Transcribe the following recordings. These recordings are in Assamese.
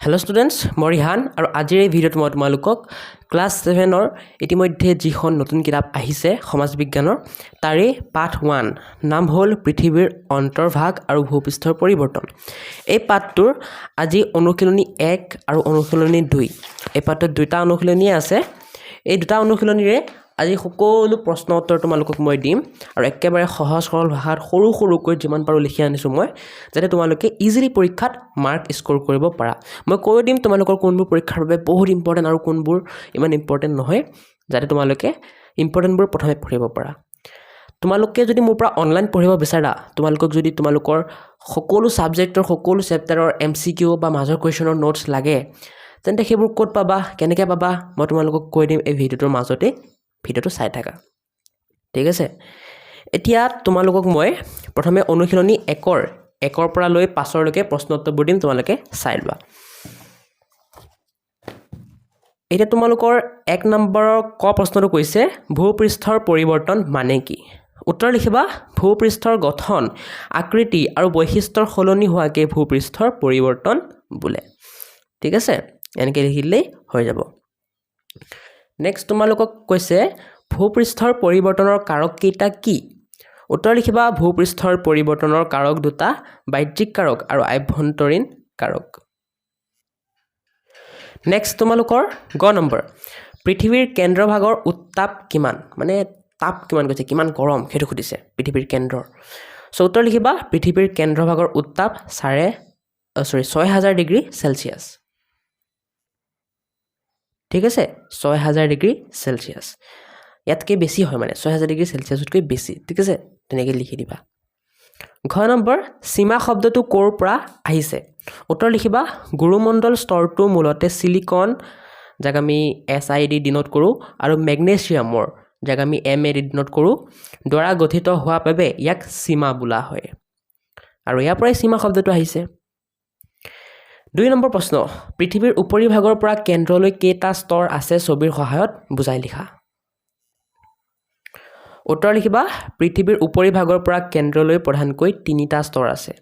হেল্ল' ষ্টুডেণ্টছ মই ৰিহান আৰু আজিৰ এই ভিডিঅ'ত মই তোমালোকক ক্লাছ 7ৰ ইতিমধ্যে যিখন নতুন কিতাপ আহিছে সমাজ বিজ্ঞানৰ তাৰে পাঠ 1 নাম হ'ল পৃথিৱীৰ অন্তৰ্ভাগ আৰু ভূপৃষ্ঠৰ পৰিৱৰ্তন। এই পাঠটোৰ আজি অনুশীলনী 1 আৰু অনুশীলনী 2 এই পাঠটোত দুটা অনুশীলনীয়ে আছে। এই দুটা অনুশীলনীৰে আজি সকলো প্ৰশ্ন উত্তৰ তোমালোকক মই দিম আৰু একেবাৰে সহজ সৰল ভাষাত সৰুকৈ যিমান পাৰো লিখি আনিছোঁ মই যাতে তোমালোকে ইজিলি পৰীক্ষাত মাৰ্ক স্ক'ৰ কৰিব পাৰা। মই কৈ দিম তোমালোকৰ কোনবোৰ পৰীক্ষাৰ বাবে বহুত ইম্পৰ্টেণ্ট আৰু কোনবোৰ ইমান ইম্পৰ্টেণ্ট নহয় যাতে তোমালোকে ইম্পৰ্টেণ্টবোৰ প্ৰথমে পঢ়িব পাৰা। তোমালোকে যদি মোৰ পৰা অনলাইন পঢ়িব বিচাৰা, তোমালোকক যদি তোমালোকৰ সকলো ছাবজেক্টৰ সকলো চেপ্টাৰৰ MCQ বা মাজৰ কুৱেশ্যনৰ নোটছ লাগে তেন্তে সেইবোৰ ক'ত পাবা, কেনেকৈ পাবা মই তোমালোকক কৈ দিম এই ভিডিঅ'টোৰ মাজতে। ভিডিঅ'টো চাই থাকা, ঠিক আছে। এতিয়া তোমালোকক মই প্ৰথমে অনুশীলনী 1ৰ পৰা লৈ 5লৈকে প্ৰশ্ন উত্তৰবোৰ দিম, তোমালোকে চাই লোৱা। এতিয়া তোমালোকৰ 1 নম্বৰৰ ক প্ৰশ্নটো কৈছে ভূপৃষ্ঠৰ পৰিৱৰ্তন মানে কি? উত্তৰ লিখিবা ভূপৃষ্ঠৰ গঠন, আকৃতি আৰু বৈশিষ্ট্যৰ সলনি হোৱাকে ভূপৃষ্ঠৰ পৰিৱৰ্তন বোলে, ঠিক আছে। এনেকৈ লিখিলেই হৈ যাব। নেক্সট তোমালোকক কৈছে ভূপৃষ্ঠৰ পৰিৱৰ্তনৰ কাৰক কেইটা কি? উত্তৰ লিখিবা ভূপৃষ্ঠৰ পৰিৱৰ্তনৰ কাৰক দুটা, বাহ্যিক কাৰক আৰু আভ্যন্তৰীণ কাৰক। নেক্সট তোমালোকৰ গ নম্বৰ পৃথিৱীৰ কেন্দ্ৰভাগৰ উত্তাপ কিমান, মানে তাপ কিমান কৈছে, কিমান গৰম সেইটো সুধিছে পৃথিৱীৰ কেন্দ্ৰৰ। চ' উত্তৰ লিখিবা পৃথিৱীৰ কেন্দ্ৰভাগৰ উত্তাপ 6000 ডিগ্ৰী চেলচিয়াছ, ঠিক আছে। 6000 ডিগ্ৰী চেলচিয়াছ, ইয়াতকৈ বেছি হয় মানে 6000 ডিগ্ৰী চেলচিয়াছতকৈ বেছি, ঠিক আছে। তেনেকৈ লিখি দিবা। ঘ নম্বৰ সীমা শব্দটো ক'ৰ পৰা আহিছে? উত্তৰ লিখিবা গুৰুমণ্ডল স্তৰটো মূলতে চিলিকন, যাক আমি SI ডিনোট কৰোঁ, আৰু মেগনেছিয়ামৰ, যাক আমি MA ডিনোট কৰোঁ, দ্বাৰা গঠিত হোৱা বাবে ইয়াক সীমা বোলা হয় আৰু ইয়াৰ পৰাই সীমা শব্দটো আহিছে। 2 নম্বৰ প্ৰশ্ন পৃথিৱীৰ উপৰিভাগৰ পৰা কেন্দ্ৰলৈ কেইটা স্তৰ আছে ছবিৰ সহায়ত বুজাই লিখা। উত্তৰ লিখিবা পৃথিৱীৰ উপৰিভাগৰ পৰা কেন্দ্ৰলৈ প্ৰধানকৈ 3টা স্তৰ আছে।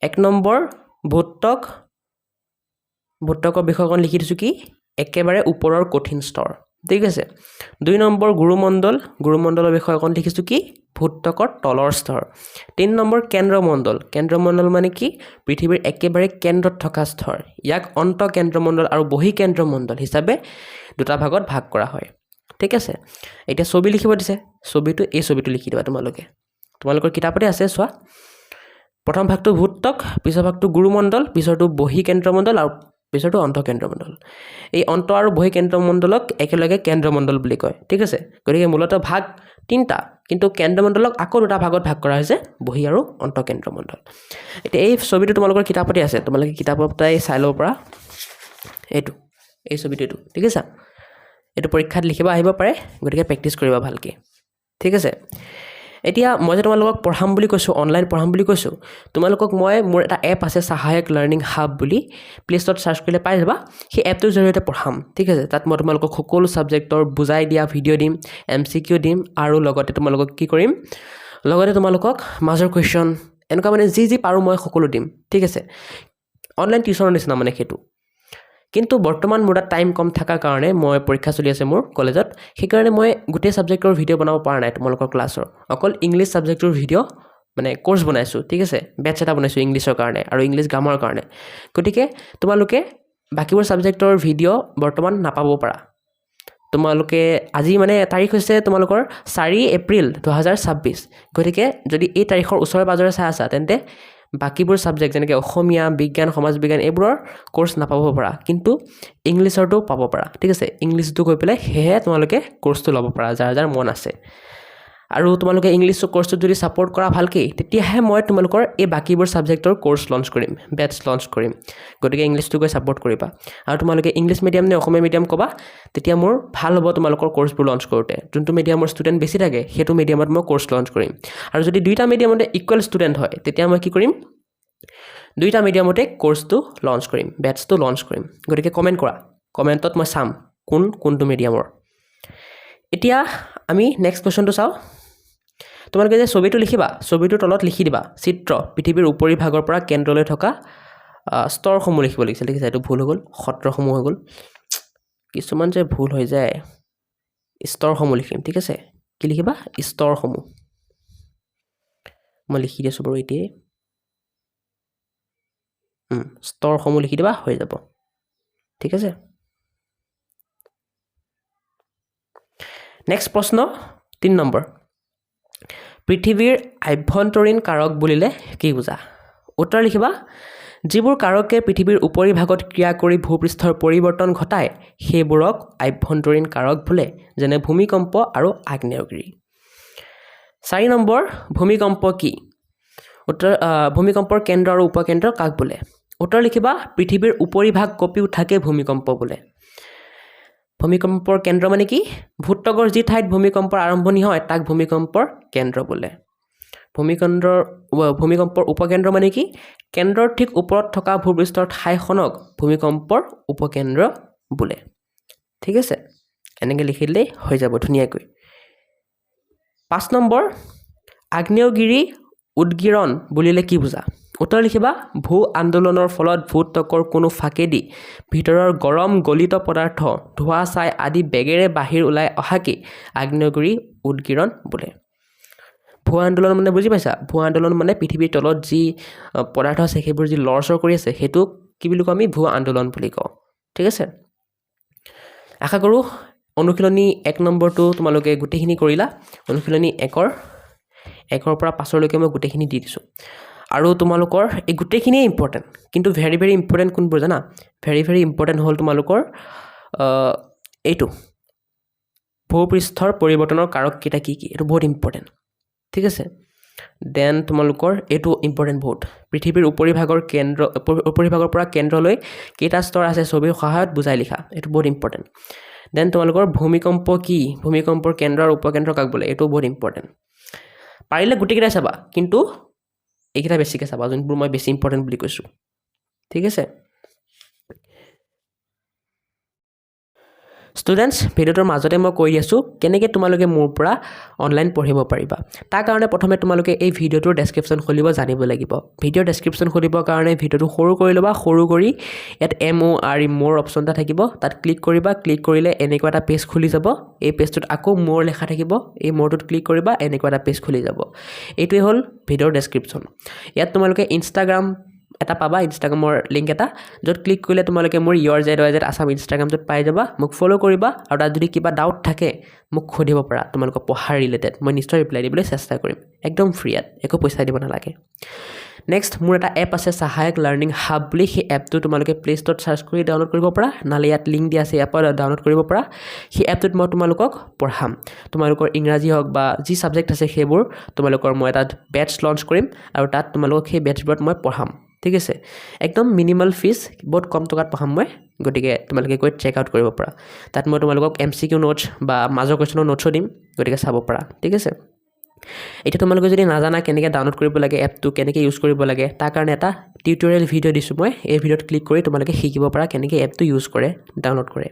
1 নম্বৰ ভূত্বকৰ বিষয়খন লিখি দিছোঁ কি একেবাৰে ওপৰৰ কঠিন স্তৰ, ঠিক আছে। 2 নম্বৰ গুৰুমণ্ডলৰ বিষয়খন লিখিছোঁ কি ভূত্বকৰ তলৰ স্তৰ। 3 নম্বৰ কেন্দ্ৰমণ্ডল মানে কি পৃথিৱীৰ একেবাৰে কেন্দ্ৰত থকা স্তৰ। ইয়াক অন্তঃকেন্দ্ৰমণ্ডল আৰু বহিঃকেন্দ্ৰমণ্ডল হিচাপে দুটা ভাগত ভাগ কৰা হয়, ঠিক আছে। এতিয়া ছবি লিখিব দিছে, এই ছবিটো লিখি দিবা তোমালোকৰ কিতাপতে আছে চোৱা। প্ৰথম ভাগটো ভূত্বক, পিছৰ ভাগটো গুৰুমণ্ডল, পিছৰটো বহিঃকেন্দ্ৰমণ্ডল আৰু পিছৰটো অন্তঃকেন্দ্ৰমণ্ডল। এই অন্ত আৰু বহিঃকেন্দ্ৰমণ্ডলক একেলগে কেন্দ্ৰমণ্ডল বুলি কয়, ঠিক আছে। গতিকে মূলতঃ ভাগ 3টা, কিন্তু কেন্দ্ৰমণ্ডলক আকৌ দুটা ভাগত ভাগ কৰা হৈছে, বহি আৰু অন্তঃকেন্দ্ৰমণ্ডল। এতিয়া এই ছবিটো তোমালোকৰ কিতাপতে আছে, তোমালোকে কিতাপৰ পৰাই চাই ল'ব পৰা। এই ছবিটো, ঠিক আছে। এইটো পৰীক্ষাত লিখিব আহিব পাৰে, গতিকে প্ৰেক্টিছ কৰিবা ভালকৈ, ঠিক আছে। এতিয়া মই যে তোমালোকক পঢ়াম বুলি কৈছোঁ, অনলাইন পঢ়াম বুলি কৈছোঁ, তোমালোকক মই মোৰ এটা এপ আছে সহায়ক লাৰ্ণিং হাব বুলি, প্লে ষ্টৰত চাৰ্চ কৰিলে পাই যাবা। সেই এপটোৰ জৰিয়তে পঢ়াম, ঠিক আছে। তাত মই তোমালোকক সকলো ছাবজেক্টৰ বুজাই দিয়া ভিডিঅ' দিম, MCQ দিম, আৰু লগতে তোমালোকক কি কৰিম, লগতে তোমালোকক মাজৰ কুৱেশ্যন এনেকুৱা মানে যি পাৰোঁ মই সকলো দিম, ঠিক আছে। অনলাইন টিউশ্যনৰ নিচিনা মানে সেইটো। কিন্তু বৰ্তমান মোৰ তাত টাইম কম থকাৰ কাৰণে, মই পৰীক্ষা চলি আছে মোৰ কলেজত, সেইকাৰণে মই গোটেই ছাবজেক্টৰ ভিডিঅ' বনাব পৰা নাই তোমালোকৰ ক্লাছৰ। অকল ইংলিছ ছাবজেক্টৰ ভিডিঅ' মানে কোৰ্চ বনাইছোঁ, ঠিক আছে। বেটছ এটা বনাইছোঁ ইংলিছৰ কাৰণে আৰু ইংলিছ গ্ৰামাৰৰ কাৰণে। গতিকে তোমালোকে বাকীবোৰ ছাবজেক্টৰ ভিডিঅ' বৰ্তমান নাপাব পাৰা। তোমালোকে আজি মানে তাৰিখ হৈছে তোমালোকৰ 4 এপ্ৰিল 2026, গতিকে যদি এই তাৰিখৰ ওচৰে পাজৰে চাই আছা তেন্তে বাকীবোৰ ছাবজেক্ট যেনেকৈ অসমীয়া, বিজ্ঞান, সমাজ বিজ্ঞান এইবোৰৰ কোৰ্চ নাপাব পাৰা, কিন্তু ইংলিছৰটো পাব পাৰা, ঠিক আছে। ইংলিছটো গৈ পেলাই সেয়েহে তোমালোকে কোৰ্চটো ল'ব পাৰা যাৰ মন আছে। আৰু তোমালোকে ইংলিছ কোৰ্চটোত যদি ছাপোৰ্ট কৰা ভালকৈ, তেতিয়াহে মই তোমালোকৰ এই বাকীবোৰ ছাবজেক্টৰ কোৰ্চ লঞ্চ কৰিম, বেটছ লঞ্চ কৰিম। গতিকে ইংলিছটো গৈ ছাপোৰ্ট কৰিবা। আৰু তোমালোকে ইংলিছ মিডিয়াম নে অসমীয়া মিডিয়াম ক'বা, তেতিয়া মোৰ ভাল হ'ব তোমালোকৰ কোৰ্চবোৰ লঞ্চ কৰোঁতে। যোনটো মিডিয়ামৰ ষ্টুডেণ্ট বেছি থাকে সেইটো মিডিয়ামত মই কোৰ্চ লঞ্চ কৰিম। আৰু যদি 2টা মিডিয়ামতে ইকুৱেল ষ্টুডেণ্ট হয় তেতিয়া মই কি কৰিম, 2টা মিডিয়ামতে কোৰ্চটো লঞ্চ কৰিম, বেটছটো লঞ্চ কৰিম। গতিকে কমেণ্ট কৰা, কমেণ্টত মই চাম কোনটো মিডিয়ামৰ। এতিয়া আমি নেক্সট কুৱেশ্যনটো চাওঁ। তোমালোকে যে ছবিটো লিখিবা, ছবিটোৰ তলত লিখি দিবা চিত্ৰ পৃথিৱীৰ উপৰিভাগৰ পৰা কেন্দ্ৰলৈ থকা স্তৰসমূহ লিখিব লাগিছিল ঠিক আছে এইটো ভুল হৈ গ'ল সত্ৰসমূহ হৈ গ'ল কিছুমান যে ভুল হৈ যায় স্তৰসমূহ লিখিম ঠিক আছে কি লিখিবা স্তৰসমূহ মই লিখি দিছোঁ বাৰু এতিয়াই স্তৰসমূহ লিখি দিবা হৈ যাব ঠিক আছে নেক্সট প্ৰশ্ন 3 নম্বৰ পৃথিৱীৰ আভ্যন্তৰীণ কাৰক বুলিলে কি বুজা উত্তৰ লিখিবা যিবোৰ কাৰকে পৃথিৱীৰ উপৰিভাগত ক্ৰিয়া কৰি ভূপৃষ্ঠৰ পৰিৱৰ্তন ঘটায় সেইবোৰক আভ্যন্তৰীণ কাৰক বোলে যেনে ভূমিকম্প আৰু আগ্নেয়গিৰি 4 নম্বৰ ভূমিকম্প কি উত্তৰ ভূমিকম্পৰ কেন্দ্ৰ আৰু উপকেন্দ্ৰ কাক বোলে উত্তৰ লিখিবা পৃথিৱীৰ উপৰিভাগ কঁপি উঠাকে ভূমিকম্প বোলে ভূমিকম্পৰ কেন্দ্ৰ মানে কি ভূত্বকৰ যি ঠাইত ভূমিকম্পৰ আৰম্ভণি হয় তাক ভূমিকম্পৰ কেন্দ্ৰ বোলে ভূমিকম্পৰ উপকেন্দ্ৰ মানে কি কেন্দ্ৰৰ ঠিক ওপৰত থকা ভূপৃষ্ঠৰ ঠাইখনক ভূমিকম্পৰ উপকেন্দ্ৰ বোলে ঠিক আছে এনেকৈ লিখিলেই হৈ যাব ধুনীয়াকৈ 5 নম্বৰ আগ্নেয়গিৰি উদগিৰণ বুলিলে কি বুজা উত্তৰ লিখিবা ভূ আন্দোলনৰ ফলত ভূত্বকৰ কোনো ফাকেদি ভিতৰৰ গৰম গলিত পদাৰ্থ ধোঁৱা ছাই আদি বেগেৰে বাহিৰ ওলাই অহাকে আগ্নেয়গিৰি উদগিৰণ বোলে ভূ আন্দোলন মানে বুজি পাইছা ভূ আন্দোলন মানে পৃথিৱীৰ তলত যি পদাৰ্থ আছে সেইবোৰ যি লৰচৰ কৰি আছে সেইটো কি বুলি কওঁ আমি ভূ আন্দোলন বুলি কওঁ ঠিক আছে আশা কৰোঁ অনুশীলনী 1 নম্বৰটো তোমালোকে গোটেইখিনি কৰিলা অনুশীলনী 1ৰ পৰা 5লৈকে মই গোটেইখিনি দি দিছোঁ আৰু তোমালোকৰ এই গোটেইখিনিয়ে ইম্পৰ্টেণ্ট কিন্তু ভেৰি ভেৰি ইম্পৰ্টেণ্ট কোনবোৰ জানা ভেৰি ভেৰি ইম্পৰ্টেণ্ট হ'ল তোমালোকৰ এইটো ভূপৃষ্ঠৰ পৰিৱৰ্তনৰ কাৰক কেইটা কি কি এইটো বহুত ইম্পৰ্টেণ্ট ঠিক আছে দেন তোমালোকৰ এইটো ইম্পৰ্টেণ্ট বহুত পৃথিৱীৰ উপৰিভাগৰ পৰা কেন্দ্ৰলৈ কেইটা স্তৰ আছে ছবিৰ সহায়ত বুজাই লিখা এইটো বহুত ইম্পৰ্টেণ্ট দেন তোমালোকৰ ভূমিকম্প কি ভূমিকম্পৰ কেন্দ্ৰ আৰু উপকেন্দ্ৰ কাক বোলে এইটো বহুত ইম্পৰ্টেণ্ট পাৰিলে গোটেইকেইটাই চাবা কিন্তু এইকেইটা বেছিকৈ চাবা যোনবোৰ মই বেছি ইম্পৰ্টেণ্ট বুলি কৈছোঁ ঠিক আছে ষ্টুডেণ্টছ ভিডিঅ'টোৰ মাজতে মই কৈ আছোঁ কেনেকৈ তোমালোকে মোৰ পৰা অনলাইন পঢ়িব পাৰিবা তাৰ কাৰণে প্ৰথমে তোমালোকে এই ভিডিঅ'টোৰ ডেছক্ৰিপশ্যন খুলিব জানিব লাগিব ভিডিঅ'ৰ ডেছক্ৰিপশ্যন খুলিবৰ কাৰণে ভিডিঅ'টো সৰু কৰি ল'বা সৰু কৰি ইয়াত মোৰ অপশ্যন এটা থাকিব তাত ক্লিক কৰিবা ক্লিক কৰিলে এনেকুৱা এটা পেজ খুলি যাব এই পেজটোত আকৌ মোৰ লেখা থাকিব এই মোৰটোত ক্লিক কৰিবা এনেকুৱা এটা পেজ খুলি যাব এইটোৱে হ'ল ভিডিঅ'ৰ ডেছক্ৰিপশ্যন ইয়াত তোমালোকে ইনষ্টাগ্ৰাম এটা পাবা ইনষ্টাগ্ৰামৰ লিংক এটা য'ত ক্লিক কৰিলে তোমালোকে মোৰ YourZYZ আছাম ইনষ্টাগ্ৰামটোত পাই যাবা মোক ফ'ল' কৰিবা আৰু তাত যদি কিবা ডাউট থাকে মোক সুধিব পাৰা তোমালোকৰ পঢ়াৰ ৰিলেটেড মই নিশ্চয় ৰিপ্লাই দিবলৈ চেষ্টা কৰিম একদম ফ্ৰীয়াত একো পইচা দিব নালাগে নেক্সট মোৰ এটা এপ আছে সহায়ক লাৰ্ণিং হাব বুলি সেই এপটো তোমালোকে প্লে ষ্ট'ৰত চাৰ্চ কৰি ডাউনলোড কৰিব পাৰা নহ'লে ইয়াত লিংক দিয়া আছে এপত ডাউনলোড কৰিব পাৰা সেই এপটোত মই তোমালোকক পঢ়াম তোমালোকৰ ইংৰাজী হওক বা যি ছাবজেক্ট আছে সেইবোৰ তোমালোকৰ মই এটা বেটছ লঞ্চ কৰিম আৰু তাত তোমালোকক সেই বেটছবোৰত মই পঢ়াম ঠিক আছে একদম মিনিমাল ফিজ বহুত কম টকাত পঢ়াম মই গতিকে তোমালোকে গৈ চেক আউট কৰিব পাৰা তাত মই তোমালোকক MCQ নোটছ বা মাজৰ কুৱেশ্যনৰ নোটছো দিম গতিকে চাব পাৰা ঠিক আছে এতিয়া তোমালোকে যদি নাজানা কেনেকৈ ডাউনলোড কৰিব লাগে এপটো কেনেকৈ ইউজ কৰিব লাগে তাৰ কাৰণে এটা টিউটৰিয়েল ভিডিঅ' দিছোঁ মই এই ভিডিঅ'ত ক্লিক কৰি তোমালোকে শিকিব পাৰা কেনেকৈ এপটো ইউজ কৰে ডাউনলোড কৰে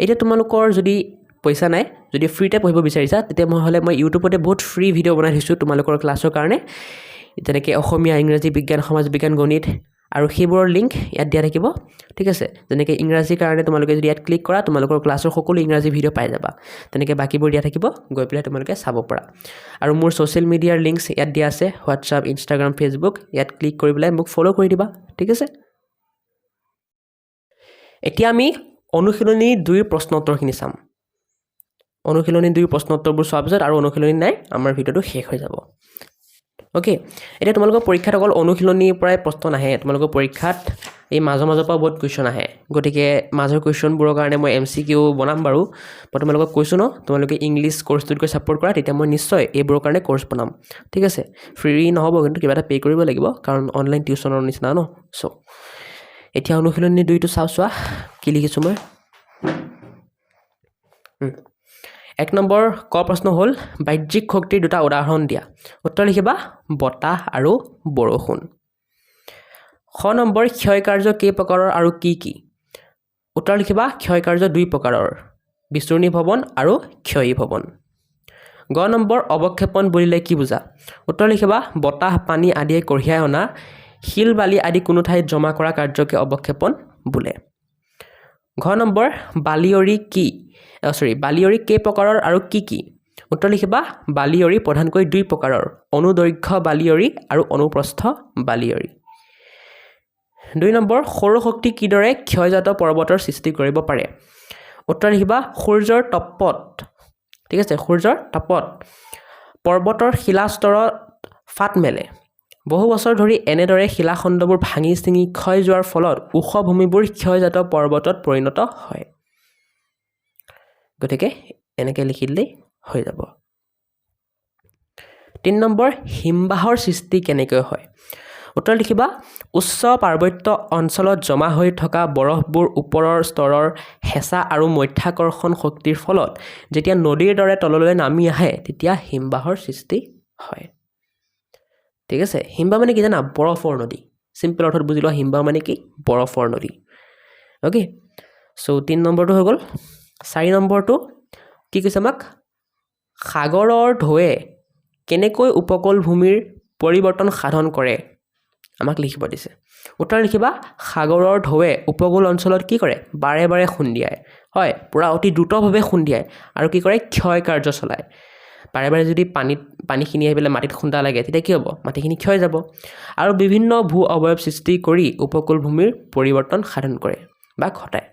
এতিয়া তোমালোকৰ যদি পইচা নাই যদি ফ্ৰীতে পঢ়িব বিচাৰিছা তেতিয়া মই ইউটিউবতে বহুত ফ্ৰী ভিডিঅ' বনাই দিছোঁ তোমালোকৰ ক্লাছৰ কাৰণে যেনেকৈ অসমীয়া ইংৰাজী বিজ্ঞান সমাজ বিজ্ঞান গণিত আৰু সেইবোৰৰ লিংক ইয়াত দিয়া থাকিব ঠিক আছে যেনেকৈ ইংৰাজীৰ কাৰণে তোমালোকে যদি ইয়াত ক্লিক কৰা তোমালোকৰ ক্লাছৰ সকলো ইংৰাজী ভিডিঅ' পাই যাবা তেনেকৈ বাকীবোৰ দিয়া থাকিব গৈ পেলাই তোমালোকে চাব পাৰা আৰু মোৰ ছ'চিয়েল মিডিয়াৰ লিংকছ ইয়াত দিয়া আছে হোৱাটছআপ ইনষ্টাগ্ৰাম ফেচবুক ইয়াত ক্লিক কৰি পেলাই মোক ফ'ল' কৰি দিবা ঠিক আছে এতিয়া আমি অনুশীলনী 2ৰ প্ৰশ্ন উত্তৰখিনি চাম অনুশীলনী 2ৰ প্ৰশ্ন উত্তৰবোৰ চোৱাৰ পিছত আৰু অনুশীলনী নাই আমাৰ ভিডিঅ'টো শেষ হৈ যাব ওকে এতিয়া তোমালোকৰ পৰীক্ষাত অকল অনুশীলনীৰ পৰাই প্ৰশ্ন নাহে তোমালোকৰ পৰীক্ষাত এই মাজৰ পৰা বহুত কুৱেশ্যন আহে গতিকে মাজৰ কুৱেশ্যনবোৰৰ কাৰণে মই MCQ বনাম বাৰু মই তোমালোকক কৈছোঁ ন তোমালোকে ইংলিছ কৰ্চটোত গৈ ছাপোৰ্ট কৰা তেতিয়া মই নিশ্চয় এইবোৰৰ কাৰণে কৰ্চ বনাম ঠিক আছে ফ্ৰী নহ'ব কিন্তু কিবা এটা পে' কৰিব লাগিব কাৰণ অনলাইন টিউশ্যনৰ নিচিনা ন চ' এতিয়া অনুশীলনী 2টো চোৱা কি লিখিছোঁ মই 1 নম্বৰ ক প্ৰশ্ন হ'ল বাহ্যিক শক্তিৰ দুটা উদাহৰণ দিয়া উত্তৰ লিখিবা বতাহ আৰু বৰষুণ খ নম্বৰ ক্ষয় কাৰ্য কেই প্ৰকাৰৰ আৰু কি কি উত্তৰ লিখিবা ক্ষয় কাৰ্য 2 প্ৰকাৰৰ বিচূৰ্ণী ভৱন আৰু ক্ষয়ী ভৱন গ নম্বৰ অৱক্ষেপণ বুলিলে কি বুজা উত্তৰ লিখিবা বতাহ পানী আদিয়ে কঢ়িয়াই অনা শিল বালি আদি কোনো ঠাইত জমা কৰা কাৰ্যকে অৱক্ষেপণ বোলে ঘ নম্বৰ বালিয়ৰি কেই প্ৰকাৰৰ আৰু কি উত্তৰ লিখিবা বালিয়ৰি প্ৰধানকৈ দুই প্ৰকাৰৰ অনুদৈৰ্ঘ্য বালিয়ৰি আৰু অনুপ্ৰস্থ বালিয়ৰি 2 নম্বৰ সৌৰশক্তি কিদৰে ক্ষয়জাত পৰ্বতৰ সৃষ্টি কৰিব পাৰে উত্তৰ লিখিবা সূৰ্যৰ তপত ঠিক আছে সূৰ্যৰ তপত পৰ্বতৰ শিলাস্তৰত ফাট মেলে বহু বছৰ ধৰি এনেদৰে শিলাখণ্ডবোৰ ভাঙি চিঙি ক্ষয় যোৱাৰ ফলত ওখ ভূমিবোৰ ক্ষয়জাত পৰ্বতত পৰিণত হয় গতিকে এনেকৈ লিখিলেই হৈ যাব 3 নম্বৰ হিমবাহৰ সৃষ্টি কেনেকৈ হয় উত্তৰ লিখিবা উচ্চ পাৰ্বত্য অঞ্চলত জমা হৈ থকা বৰফবোৰ ওপৰৰ স্তৰৰ হেঁচা আৰু মধ্যাকৰ্ষণ শক্তিৰ ফলত যেতিয়া নদীৰ দৰে তললৈ নামি আহে তেতিয়া হিমবাহৰ সৃষ্টি হয় ঠিক আছে হিমবাহ মানে কি জানা বৰফৰ নদী সিম্পল অৰ্থত বুজি লোৱা হিমবাহ মানে কি বৰফৰ নদী ওকে সো 3 নম্বৰটো হৈ গ'ল 4 নম্বৰটো কি কৈছে আমাক সাগৰৰ ঢৌৱে কেনেকৈ উপকূল ভূমিৰ পৰিৱৰ্তন সাধন কৰে আমাক লিখিব দিছে উত্তৰ লিখিবা সাগৰৰ ঢৌৱে উপকূল অঞ্চলত কি কৰে বাৰে বাৰে খুন্দিয়ায় হয় পুৰা অতি দ্ৰুতভাৱে খুন্দিয়ায় আৰু কি কৰে ক্ষয় কাৰ্য চলায় বাৰে বাৰে যদি পানীখিনি আহি পেলাই মাটিত খুন্দা লাগে তেতিয়া কি হ'ব মাটিখিনি ক্ষয় যাব আৰু বিভিন্ন ভূ অৱয়ব সৃষ্টি কৰি উপকূল ভূমিৰ পৰিৱৰ্তন সাধন কৰে বা ঘটায়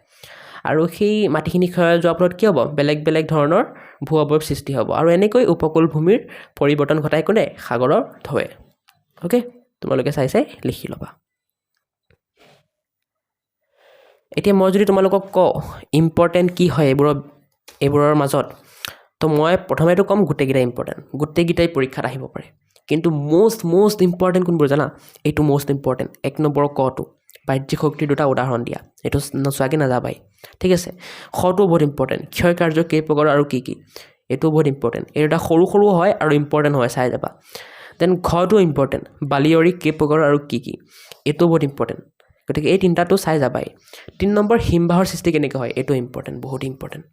আৰু সেই মাটিখিনি ক্ষয় যোৱাৰ ফলত কি হ'ব বেলেগ বেলেগ ধৰণৰ ভূ অৱয়ব সৃষ্টি হ'ব আৰু এনেকৈ উপকূল ভূমিৰ পৰিৱৰ্তন ঘটায় কোনে সাগৰৰ ঢৌৱে ওকে তোমালোকে চাই লিখি ল'বা এতিয়া মই যদি তোমালোকক কওঁ ইম্পৰ্টেণ্ট কি হয় এইবোৰৰ মাজত তো মই প্ৰথমেতো ক'ম গোটেইকেইটা ইম্পৰ্টেণ্ট গোটেইকেইটাই পৰীক্ষাত আহিব পাৰে কিন্তু মষ্ট ইম্পৰ্টেণ্ট কোনবোৰ জানা এইটো মষ্ট ইম্পৰ্টেণ্ট 1 নম্বৰ কটো বাহ্যিক শক্তিৰ দুটা উদাহৰণ দিয়া এইটো নোচোৱাকৈ নাযাবাই ঠিক আছে খটো বহুত ইম্পৰ্টেণ্ট ক্ষয় কাৰ্য কেই প্ৰকাৰ আৰু কি এইটো বহুত ইম্পৰ্টেণ্ট এই দুটা সৰু হয় আৰু ইম্পৰ্টেণ্ট হয় চাই যাবা দেন ঘটো ইম্পৰ্টেণ্ট বালিয়ৰি কেই প্ৰকাৰ আৰু কি এইটো বহুত ইম্পৰ্টেণ্ট গতিকে এই তিনিটাটো চাই যাবাই 3 নম্বৰ হিমবাহৰ সৃষ্টি কেনেকৈ হয় এইটো ইম্পৰ্টেণ্ট বহুত ইম্পৰ্টেণ্ট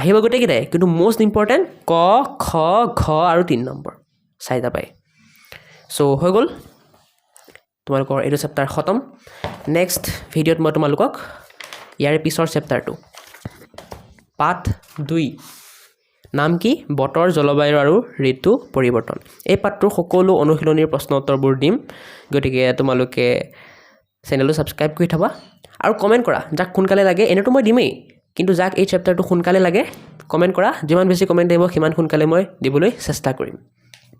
আহিব গোটেইকেইটাই কিন্তু মষ্ট ইম্পৰ্টেণ্ট ক খ ঘ আৰু 3 নম্বৰ চাই যাবাই সো হৈ গ'ল তোমালোকৰ এইটো চেপ্টাৰ খতম নেক্সট ভিডিঅ'ত মই তোমালোকক ইয়াৰ পিছৰ চেপ্টাৰটো পাঠ 2 নাম কি বতৰ জলবায়ু আৰু ঋতু পৰিৱৰ্তন এই পাঠটোৰ সকলো অনুশীলনীৰ প্ৰশ্ন উত্তৰবোৰ দিম গতিকে তোমালোকে চেনেলটো ছাবস্ক্ৰাইব কৰি থবা আৰু কমেণ্ট কৰা যাক সোনকালে লাগে এনেতো মই দিমেই কিন্তু যাক এই চেপ্টাৰটো সোনকালে লাগে কমেণ্ট কৰা যিমান বেছি কমেণ্ট আহিব সিমান সোনকালে মই দিবলৈ চেষ্টা কৰিম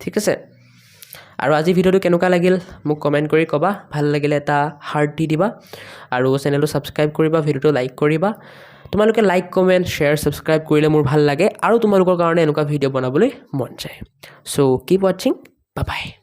ঠিক আছে আৰু আজি ভিডিঅ'টো কেনেকুৱা লাগিল মোক কমেণ্ট কৰি ক'বা ভাল লাগিলে এটা হাৰ্ট দি দিবা আৰু চেনেলটো ছাবস্ক্ৰাইব কৰিবা ভিডিঅ'টো লাইক কৰিবা তোমালোকে লাইক কমেণ্ট শ্বেয়াৰ ছাবস্ক্ৰাইব কৰিলে মোৰ ভাল লাগে আৰু তোমালোকৰ কাৰণে এনেকুৱা ভিডিঅ' বনাবলৈ মন যায় সো কিপ ৱাচিং বাই বাই